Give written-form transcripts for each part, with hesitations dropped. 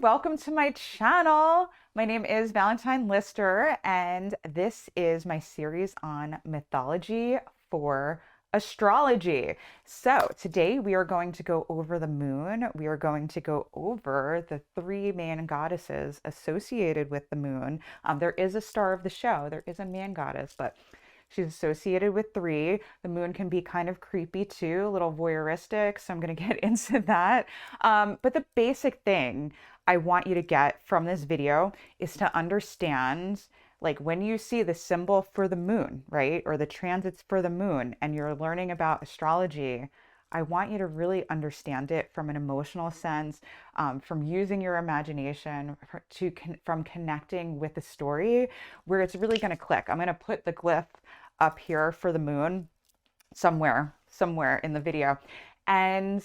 welcome to my channel. My name is Valentine Lister, and this is my series on mythology for astrology. So today we are going to go over the moon. We are going to go over the three main goddesses associated with the moon. There is a star of the show. There is a man goddess, but she's associated with three. The moon can be kind of creepy too, a little voyeuristic, so I'm going to get into that. But the basic thing I want you to get from this video is to understand, like when you see the symbol for the moon, right, or the transits for the moon, and you're learning about astrology, I want you to really understand it from an emotional sense, from using your imagination, from connecting with the story, where it's really going to click. I'm going to put the glyph up here for the moon somewhere in the video. And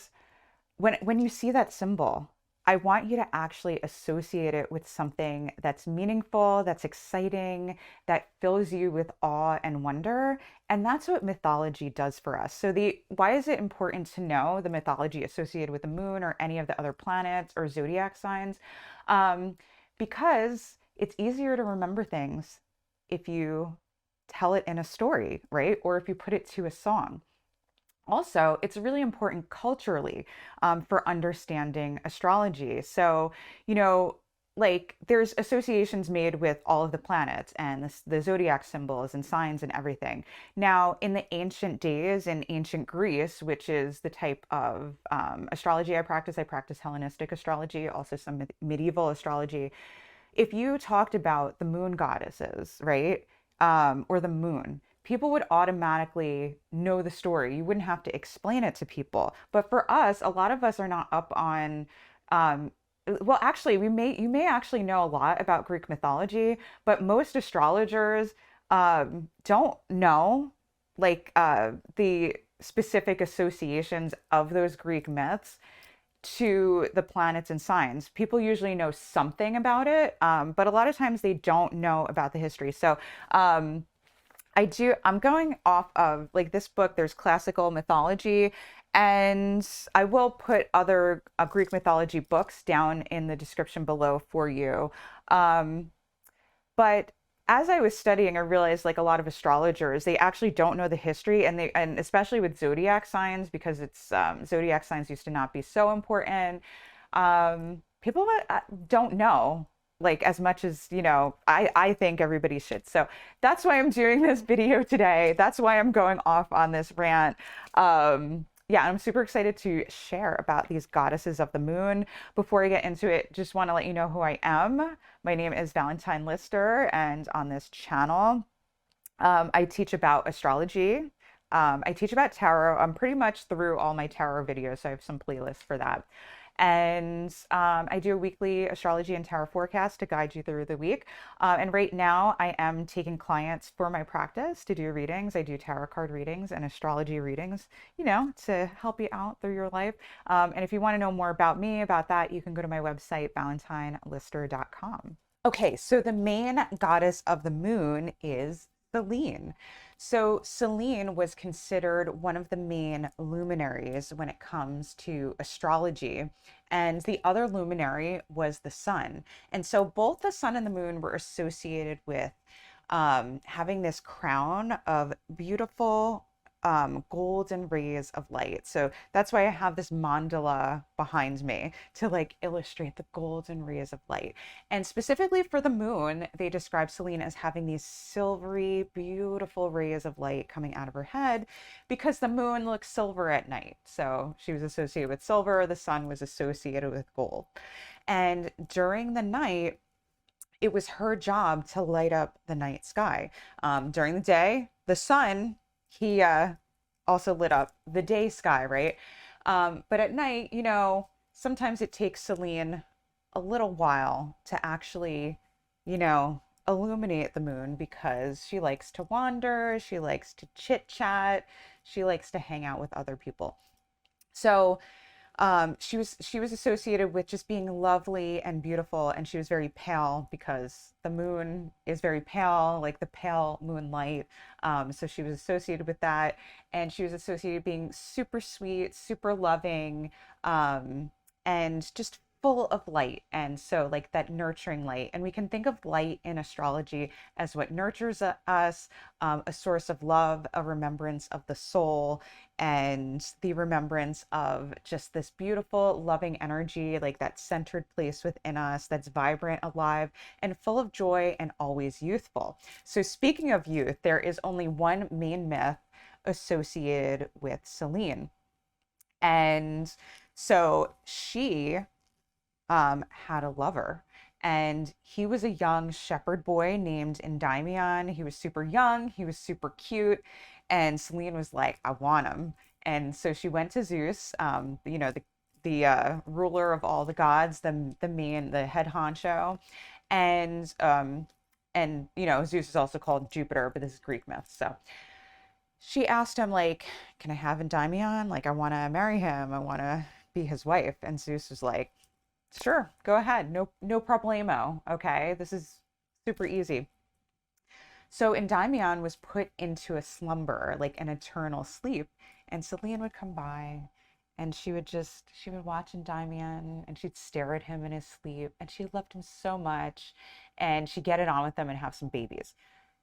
when you see that symbol, I want you to actually associate it with something that's meaningful, that's exciting, that fills you with awe and wonder. And that's what mythology does for us. So why is it important to know the mythology associated with the moon or any of the other planets or zodiac signs? Because it's easier to remember things if you tell it in a story, right? Or if you put it to a song. Also, it's really important culturally for understanding astrology. So, like there's associations made with all of the planets and the zodiac symbols and signs and everything. Now, in the ancient days in ancient Greece, which is the type of astrology I practice Hellenistic astrology, also some medieval astrology. If you talked about the moon goddesses, right, or the moon, people would automatically know the story. You wouldn't have to explain it to people. But for us, a lot of us are not up on, well, actually, you may actually know a lot about Greek mythology, but most astrologers don't know like the specific associations of those Greek myths to the planets and signs. People usually know something about it, but a lot of times they don't know about the history. So, I'm going off of like this book, there's classical mythology, and I will put other Greek mythology books down in the description below for you. But as I was studying, I realized like a lot of astrologers, they actually don't know the history, and especially with zodiac signs, because it's zodiac signs used to not be so important. People don't know like as much as, I think everybody should. So that's why I'm doing this video today. That's why I'm going off on this rant. Yeah, I'm super excited to share about these goddesses of the moon. Before I get into it, just want to let you know who I am. My name is Valentine Lister, and on this channel, I teach about astrology. I teach about tarot. I'm pretty much through all my tarot videos, so I have some playlists for that. And I do a weekly astrology and tarot forecast to guide you through the week. And right now I am taking clients for my practice to do readings. I do tarot card readings and astrology readings, to help you out through your life. And if you want to know more about me, about that, you can go to my website, valentinelister.com. Okay, so the main goddess of the moon is Selene. So Selene was considered one of the main luminaries when it comes to astrology, and the other luminary was the sun. And so both the sun and the moon were associated with having this crown of beautiful golden rays of light. So that's why I have this mandala behind me to like illustrate the golden rays of light. And specifically for the moon, they describe Selene as having these silvery, beautiful rays of light coming out of her head because the moon looks silver at night. So she was associated with silver, the sun was associated with gold. And during the night, it was her job to light up the night sky. During the day, the sun, he also lit up the day sky, right? But at night, sometimes it takes Selene a little while to actually, illuminate the moon because she likes to wander, she likes to chit chat, she likes to hang out with other people. So she was associated with just being lovely and beautiful, and she was very pale because the moon is very pale, like the pale moonlight. So she was associated with that, and she was associated with being super sweet, super loving, and just full of light. And so, like that nurturing light. And we can think of light in astrology as what nurtures us, a source of love, a remembrance of the soul, and the remembrance of just this beautiful, loving energy, like that centered place within us that's vibrant, alive, and full of joy and always youthful. So, speaking of youth, there is only one main myth associated with Selene. And so she had a lover, and he was a young shepherd boy named Endymion. He was super young, he was super cute, and Selene was like, I want him. And so she went to Zeus, the ruler of all the gods, the head honcho, and Zeus is also called Jupiter, but this is Greek myth. So she asked him, like, can I have Endymion? Like, I want to marry him. I want to be his wife. And Zeus was like, sure, go ahead. No problemo. Okay. This is super easy. So Endymion was put into a slumber, like an eternal sleep. And Selene would come by and she would watch Endymion and she'd stare at him in his sleep. And she loved him so much. And she'd get it on with him and have some babies.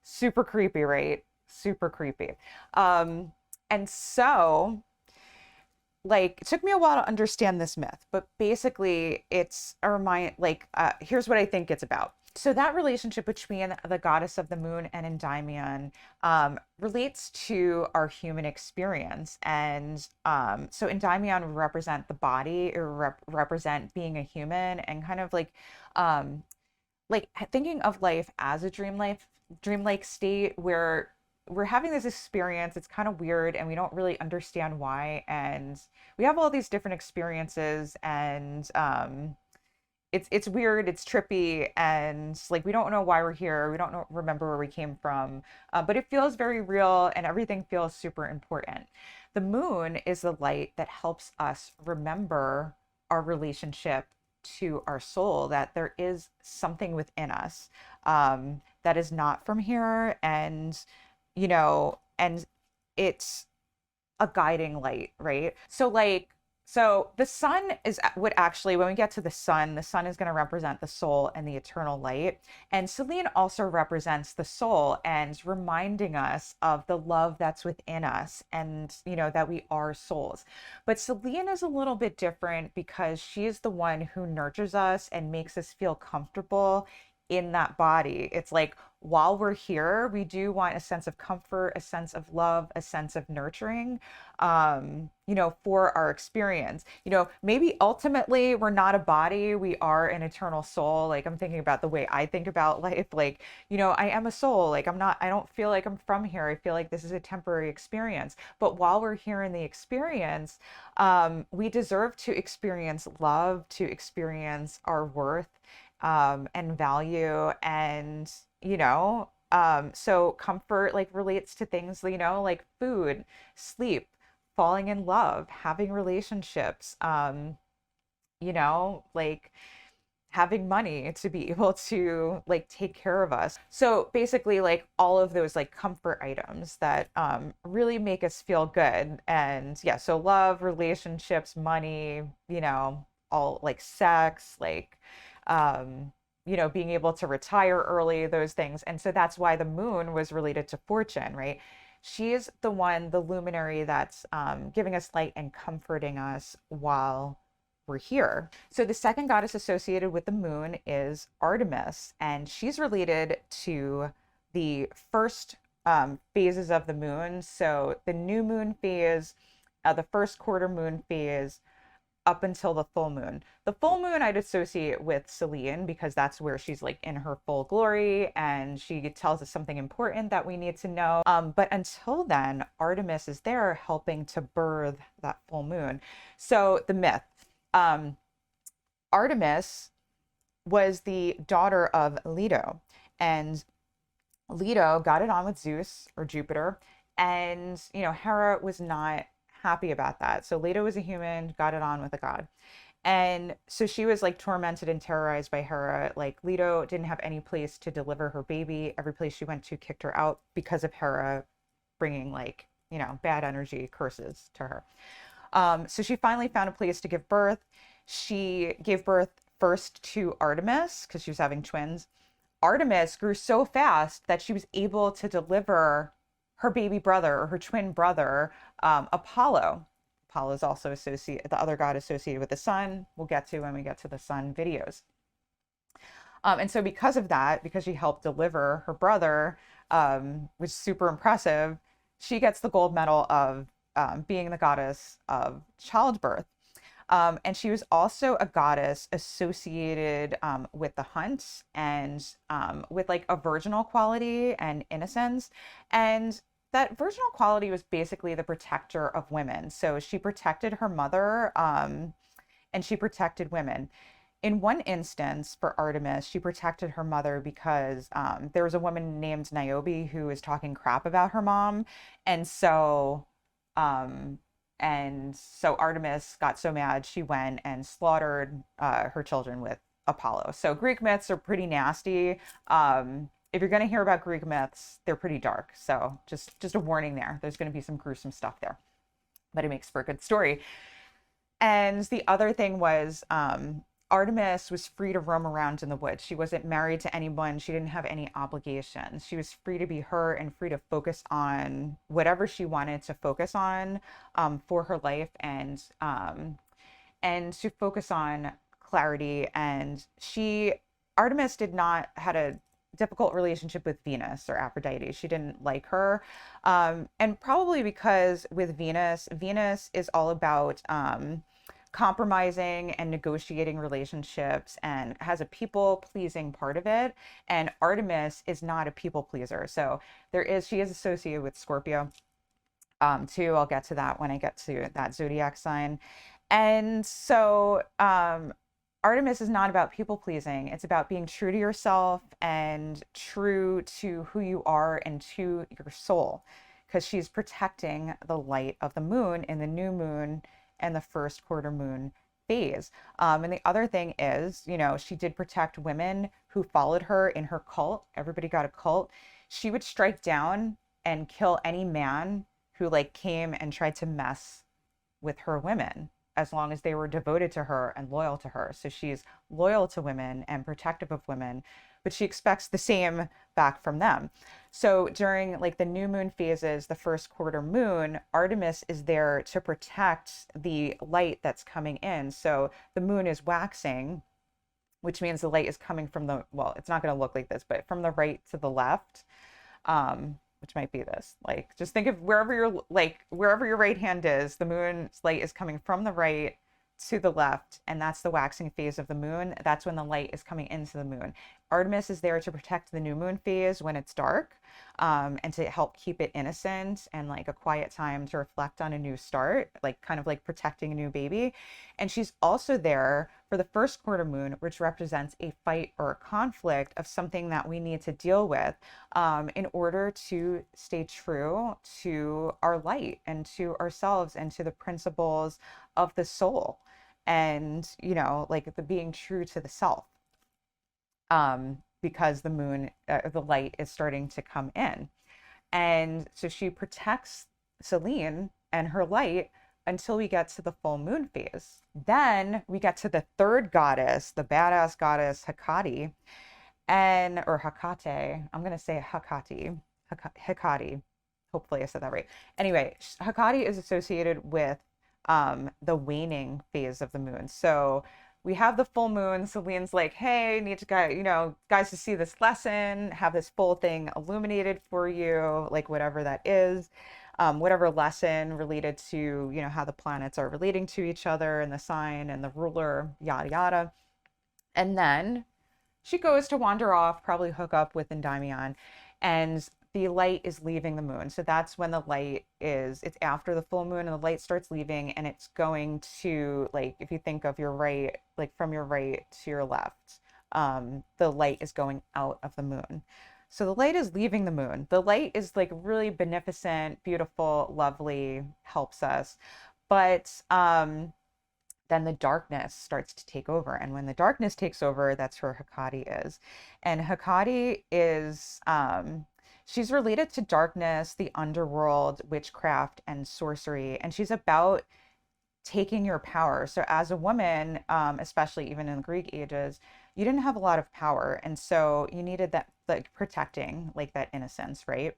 Super creepy, right? Super creepy. And so, like, it took me a while to understand this myth, but basically it's a remind, here's what I think it's about. So that relationship between the goddess of the moon and Endymion relates to our human experience. And so Endymion would represent the body, or represent being a human, and kind of like thinking of life as a dreamlike state where we're having this experience. It's kind of weird and we don't really understand why. And we have all these different experiences, and it's weird, it's trippy, and like we don't know why we're here. We don't remember where we came from, but it feels very real and everything feels super important. The moon is the light that helps us remember our relationship to our soul, that there is something within us that is not from here, and it's a guiding light, right? So the sun is would actually, when we get to the sun is going to represent the soul and the eternal light. And Selene also represents the soul and reminding us of the love that's within us, and, that we are souls. But Selene is a little bit different because she is the one who nurtures us and makes us feel comfortable in that body. It's like, while we're here, we do want a sense of comfort, a sense of love, a sense of nurturing, for our experience. Maybe ultimately we're not a body, we are an eternal soul. Like, I'm thinking about the way I think about life. Like, I am a soul. Like, I don't feel like I'm from here. I feel like this is a temporary experience. But while we're here in the experience, we deserve to experience love, to experience our worth, and value. And so comfort, like, relates to things, like food, sleep, falling in love, having relationships, like having money to be able to, like, take care of us. So basically, like, all of those, like, comfort items that really make us feel good. And yeah, so love, relationships, money, all, like, sex, like, being able to retire early, those things. And so that's why the moon was related to fortune, right? She is the one, the luminary, that's giving us light and comforting us while we're here. So the second goddess associated with the moon is Artemis, and she's related to the first phases of the moon. So the new moon phase, the first quarter moon phase, up until the full moon. The full moon I'd associate with Selene, because that's where she's, like, in her full glory and she tells us something important that we need to know. But until then, Artemis is there helping to birth that full moon. So the myth, Artemis was the daughter of Leto, and Leto got it on with Zeus, or Jupiter, and Hera was not happy about that. So Leto was a human, got it on with a god. And so she was, like, tormented and terrorized by Hera. Like, Leto didn't have any place to deliver her baby. Every place she went to kicked her out because of Hera bringing, like, bad energy, curses to her. So she finally found a place to give birth. She gave birth first to Artemis because she was having twins. Artemis grew so fast that she was able to deliver her baby brother or her twin brother, Apollo. Apollo is also associated, the other god associated with the sun. We'll get to when we get to the sun videos. And so because of that, because she helped deliver her brother, which is super impressive, she gets the gold medal of being the goddess of childbirth. And she was also a goddess associated with the hunt and with like a virginal quality and innocence. And that virginal quality was basically the protector of women. So she protected her mother and she protected women. In one instance for Artemis, she protected her mother because there was a woman named Niobe who was talking crap about her mom. And so um, and so Artemis got so mad, she went and slaughtered her children with Apollo. So Greek myths are pretty nasty. If you're going to hear about Greek myths, they're pretty dark. So just a warning there. There's going to be some gruesome stuff there, but it makes for a good story. And the other thing was Artemis was free to roam around in the woods. She wasn't married to anyone. She didn't have any obligations. She was free to be her and free to focus on whatever she wanted to focus on for her life and to focus on clarity. And Artemis did not had a difficult relationship with Venus or Aphrodite. She didn't like her. And probably because with Venus is all about compromising and negotiating relationships and has a people pleasing part of it. And Artemis is not a people pleaser. So she is associated with Scorpio too. I'll get to that when I get to that zodiac sign. And so Artemis is not about people pleasing. It's about being true to yourself and true to who you are and to your soul, because she's protecting the light of the moon in the new moon and the first quarter moon phase. And the other thing is, she did protect women who followed her in her cult. Everybody got a cult. She would strike down and kill any man who like came and tried to mess with her women, as long as they were devoted to her and loyal to her. So she's loyal to women and protective of women, but she expects the same back from them. So during like the new moon phases, the first quarter moon, Artemis is there to protect the light that's coming in. So the moon is waxing, which means the light is coming from well, it's not going to look like this, but from the right to the left. Which might be this. Like, just think of wherever your right hand is, the moon's light is coming from the right to the left, and that's the waxing phase of the moon. That's when the light is coming into the moon. Artemis is there to protect the new moon phase when it's dark, and to help keep it innocent and like a quiet time to reflect on a new start, like kind of like protecting a new baby. And she's also there for the first quarter moon, which represents a fight or a conflict of something that we need to deal with in order to stay true to our light and to ourselves and to the principles of the soul, and like the being true to the self, because the moon, the light is starting to come in. And so she protects Selene and her light until we get to the full moon phase. Then we get to the third goddess, the badass goddess Hecate, or Hecate. I'm going to say Hecate. Hecate. Hopefully I said that right. Anyway, Hecate is associated with the waning phase of the moon. So we have the full moon. Selene's like, hey, need to guys to see this lesson, have this full thing illuminated for you, like whatever that is, whatever lesson related to, how the planets are relating to each other and the sign and the ruler, yada, yada. And then she goes to wander off, probably hook up with Endymion, and the light is leaving the moon. So that's when it's after the full moon and the light starts leaving, and it's going to, like, if you think of your right, like from your right to your left, the light is going out of the moon. So the light is leaving the moon. The light is like really beneficent, beautiful, lovely, helps us. But then the darkness starts to take over. And when the darkness takes over, that's where Hecate is. And Hecate is, she's related to darkness, the underworld, witchcraft, and sorcery. And she's about taking your power. So as a woman, especially even in the Greek ages, you didn't have a lot of power. And so you needed that, like, protecting, like, that innocence, right?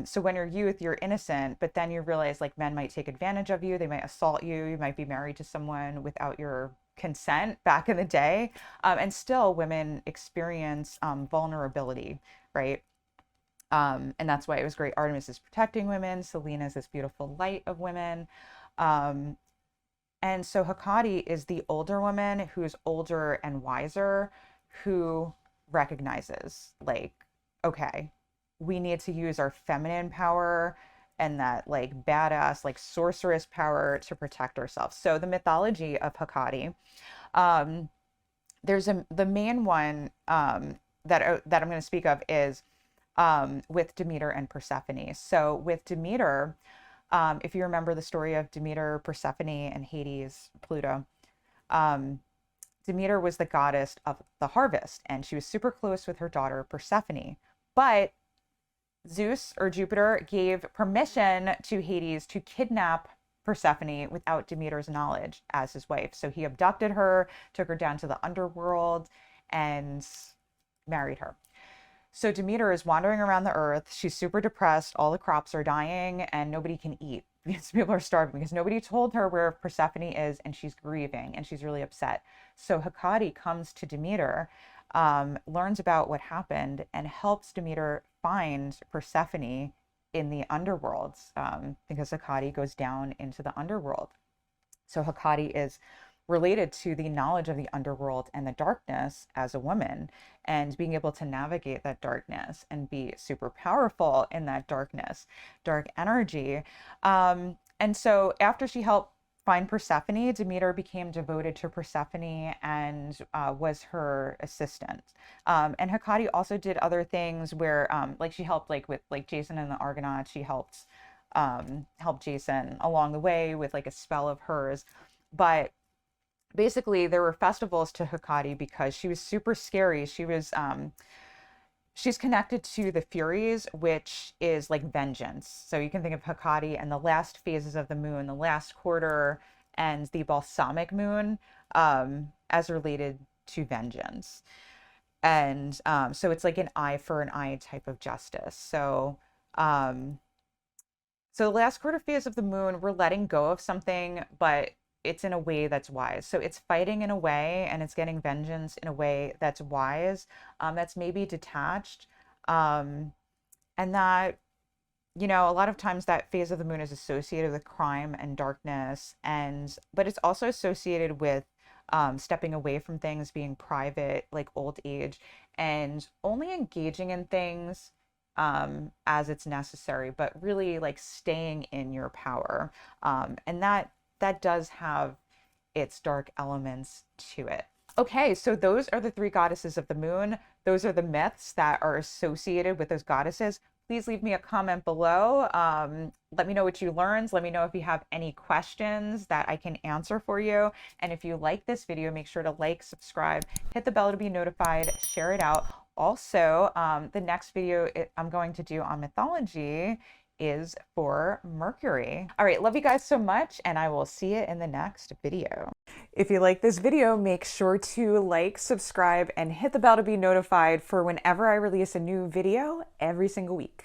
So when you're youth, you're innocent, but then you realize like men might take advantage of you. They might assault you. You might be married to someone without your consent back in the day. And still women experience vulnerability, right? And that's why it was great. Artemis is protecting women. Selene is this beautiful light of women. Um, and so Hecate is the older woman who's older and wiser, who recognizes, like, okay, we need to use our feminine power and that like badass, like sorceress power to protect ourselves. So the mythology of Hecate, um, the main one that I'm going to speak of is with Demeter and Persephone. So with Demeter, if you remember the story of Demeter, Persephone, and Hades, Pluto, um, Demeter was the goddess of the harvest, and she was super close with her daughter Persephone. But Zeus or Jupiter gave permission to Hades to kidnap Persephone without Demeter's knowledge as his wife. So he abducted her, took her down to the underworld, and married her. So Demeter is wandering around the earth. She's super depressed. All the crops are dying and nobody can eat because people are starving because nobody told her where Persephone is, and she's grieving and she's really upset. So Hecate comes to Demeter, learns about what happened, and helps Demeter find Persephone in the underworld, because Hecate goes down into the underworld. So Hecate is related to the knowledge of the underworld and the darkness as a woman, and being able to navigate that darkness and be super powerful in that darkness, dark energy. And so after she helped find Persephone, Demeter became devoted to Persephone and was her assistant. And Hecate also did other things where, like, she helped, like, with like Jason and the Argonauts. She helped Jason along the way with like a spell of hers. But basically there were festivals to Hecate because she was super scary. She's connected to the Furies, which is like vengeance. So you can think of Hecate and the last phases of the moon, the last quarter, and the balsamic moon, as related to vengeance. And so it's like an eye for an eye type of justice. Um, so the last quarter phase of the moon, we're letting go of something, but it's in a way that's wise. So it's fighting in a way, and it's getting vengeance in a way that's wise, that's maybe detached. Um, and that, a lot of times that phase of the moon is associated with crime and darkness, but it's also associated with stepping away from things, being private, like old age, and only engaging in things as it's necessary, but really like staying in your power. And that does have its dark elements to it. Okay, so those are the three goddesses of the moon. Those are the myths that are associated with those goddesses. Please leave me a comment below. Let me know what you learned. Let me know if you have any questions that I can answer for you. And if you like this video, make sure to like, subscribe, hit the bell to be notified, share it out. Also, the next video I'm going to do on mythology is for Mercury. All right, love you guys so much, and I will see you in the next video. If you like this video, make sure to like, subscribe, and hit the bell to be notified for whenever I release a new video every single week.